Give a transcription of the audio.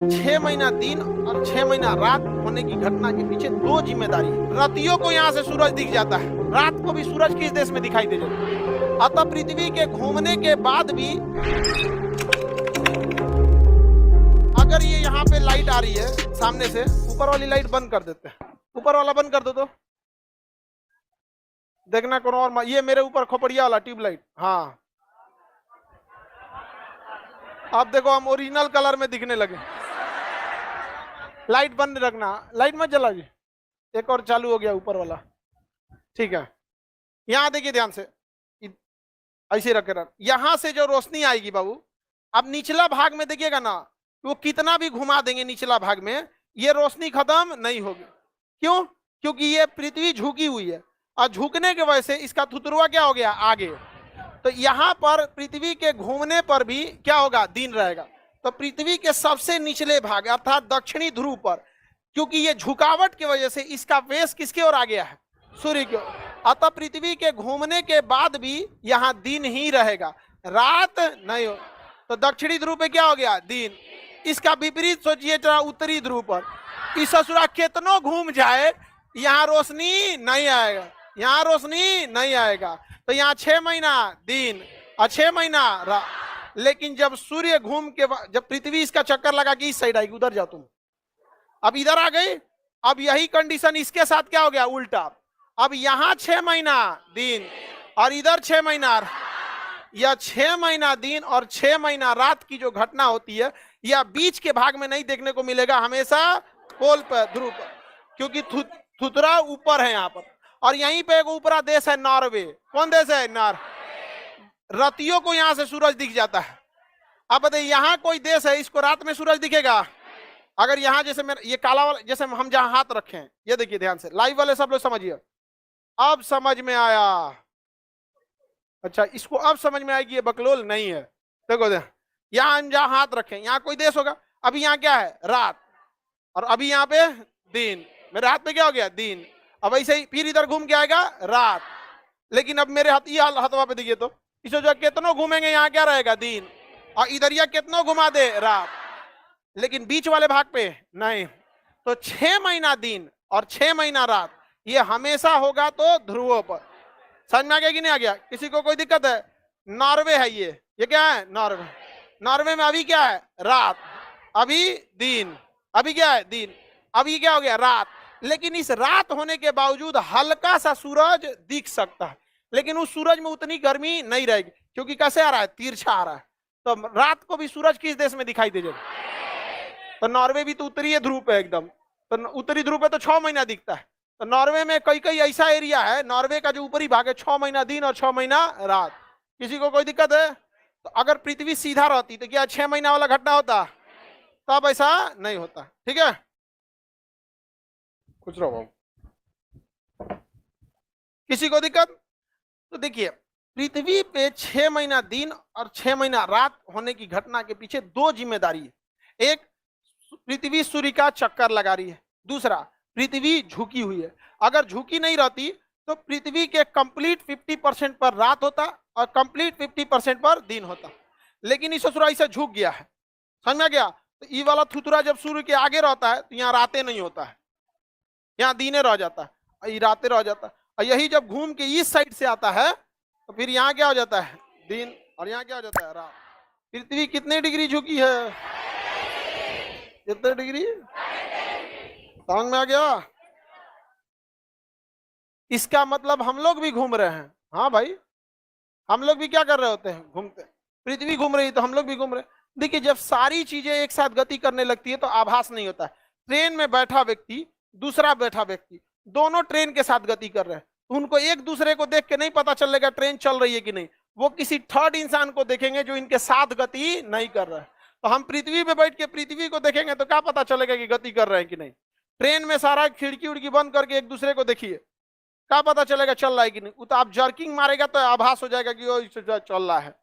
6 महीना दिन और 6 महीना रात होने की घटना के पीछे दो जिम्मेदारी है। रातियों को यहाँ से सूरज दिख जाता है, रात को भी सूरज किस देश में दिखाई दे जाता है। अतः पृथ्वी के घूमने के बाद भी अगर ये यहाँ पे लाइट आ रही है सामने से, ऊपर वाली लाइट बंद कर देते हैं, ऊपर वाला बंद कर दो तो देखना कौन और ये मेरे ऊपर खोपड़िया वाला ट्यूबलाइट। हाँ अब देखो हम ओरिजिनल कलर में दिखने लगे। लाइट बंद रखना, लाइट मत जला जी। एक और चालू हो गया ऊपर वाला, ठीक है। यहां देखिए ध्यान से, ऐसे रखे रख। यहां से जो रोशनी आएगी बाबू, अब निचला भाग में देखिएगा ना, वो कितना भी घुमा देंगे निचला भाग में, ये रोशनी खत्म नहीं होगी। क्यों? क्योंकि ये पृथ्वी झुकी हुई है और झुकने की वजह से इसका थुतरुआ क्या हो गया आगे। तो यहां पर पृथ्वी के घूमने पर भी क्या होगा, दिन रहेगा। तो पृथ्वी के सबसे निचले भाग अर्थात दक्षिणी ध्रुव पर, क्योंकि ये झुकावट की वजह से इसका बेस किसके ओर आ गया है, सूर्य की ओर। अतः पृथ्वी के घूमने के बाद भी यहाँ दिन ही रहेगा, रात नहीं हो। तो दक्षिणी ध्रुव पे क्या हो गया, दिन। इसका विपरीत सोचिए जरा उत्तरी ध्रुव पर, इस ससुरा कितनों घूम जाए यहाँ रोशनी नहीं आएगा, यहाँ रोशनी नहीं आएगा। तो यहाँ 6 महीना दिन और 6 महीना रात। लेकिन जब सूर्य घूम के, जब पृथ्वी इसका चक्कर लगा कि इस साइड आएगी, उधर जाओ तुम, अब इधर आ गई। अब यही कंडीशन इसके साथ क्या हो गया, उल्टा। अब यहाँ 6 महीना दिन और इधर 6 महीना, यह 6 महीना दिन और 6 महीना रात की जो घटना होती है, यह बीच के भाग में नहीं देखने को मिलेगा, हमेशा पोल पर, ध्रुव पर, क्योंकि थुतरा ऊपर है यहाँ पर। और यहीं पे एक ऊपरा देश है नॉर्वे। कौन देश है, रातियों को यहाँ से सूरज दिख जाता है। अब बताइए यहाँ कोई देश है इसको रात में सूरज दिखेगा? अगर यहाँ जैसे मेरा ये काला वाला, जैसे हम जहाँ हाथ रखे हैं, ये देखिए ध्यान से, लाइव वाले सब लोग समझिए। अब समझ में आया? अच्छा, इसको अब समझ में आएगी, ये बकलोल नहीं है। देखो यहाँ हम जहाँ हाथ रखे, यहाँ कोई देश होगा। अभी यहाँ क्या है, रात, और अभी यहाँ पे दिन। मेरे हाथ पे क्या हो गया, दिन। अब ऐसे ही फिर इधर घूम के आएगा रात। लेकिन अब मेरे हाथ, ये हथवा पे देखिए तो, इसे जो कितनों घूमेंगे यहाँ क्या रहेगा, दिन। और इधर या कितनों घुमा दे, रात। लेकिन बीच वाले भाग पे नहीं। तो 6 महीना दिन और 6 महीना रात ये हमेशा होगा तो ध्रुवों पर। समझ में आ गया कि नहीं आ गया? किसी को कोई दिक्कत है? नॉर्वे है ये क्या है, नॉर्वे। नॉर्वे में अभी क्या है, रात, अभी दिन, अभी क्या है, दिन, अभी क्या हो गया, रात। लेकिन इस रात होने के बावजूद हल्का सा सूरज दिख सकता है, लेकिन उस सूरज में उतनी गर्मी नहीं रहेगी, क्योंकि कैसे आ रहा है, तिरछा आ रहा है। तो रात को भी सूरज किस देश में दिखाई दे जाएगा? तो नॉर्वे भी तो उत्तरी ध्रुव पे एकदम, तो उत्तरी ध्रुव पे तो 6 महीना दिखता है। तो नॉर्वे में कई कई ऐसा एरिया है, नॉर्वे का जो ऊपरी भाग है, 6 महीना दिन और 6 महीना रात। किसी को कोई दिक्कत है? तो अगर पृथ्वी सीधा रहती तो क्या 6 महीना वाला घटना होता? तब ऐसा नहीं होता। ठीक है, कुछ रहो। किसी को दिक्कत? तो देखिए, पृथ्वी पे 6 महीना दिन और 6 महीना रात होने की घटना के पीछे दो जिम्मेदारी है। एक, पृथ्वी सूर्य का चक्कर लगा रही है। दूसरा, पृथ्वी झुकी हुई है। अगर झुकी नहीं रहती तो पृथ्वी के कंप्लीट 50% पर रात होता और कंप्लीट 50% पर दिन होता। लेकिन इस ससुरा से झुक गया है, समझ में गया? तो ये वाला थुतरा जब सूर्य के आगे रहता है तो यहाँ रातें नहीं होता है, यहाँ दिने रह जाता है, ये रातें रह जाता है। और यही जब घूम के इस साइड से आता है तो फिर यहाँ क्या हो जाता है, दिन, और यहाँ क्या हो जाता है, रात। पृथ्वी कितने डिग्री झुकी है, कितने डिग्री, समझ में आ गया? इसका मतलब हम लोग भी घूम रहे हैं। हाँ भाई, हम लोग भी क्या कर रहे होते हैं, घूमते। पृथ्वी घूम रही तो हम लोग भी घूम रहे। देखिए, जब सारी चीजें एक साथ गति करने लगती है तो आभास नहीं होता है। ट्रेन में बैठा व्यक्ति, दूसरा बैठा व्यक्ति, दोनों ट्रेन के साथ गति कर रहे हैं, उनको एक दूसरे को देख के नहीं पता चलेगा ट्रेन चल रही है कि नहीं। वो किसी थर्ड इंसान को देखेंगे जो इनके साथ गति नहीं कर रहा है। तो हम पृथ्वी पे बैठ के पृथ्वी को देखेंगे तो क्या पता चलेगा कि गति कर रहे हैं कि नहीं। ट्रेन में सारा खिड़की उड़की बंद करके एक दूसरे को देखिए, क्या पता चलेगा चल रहा है कि नहीं। तो आप जर्किंग मारेगा तो आभास हो जाएगा कि वो चल रहा है।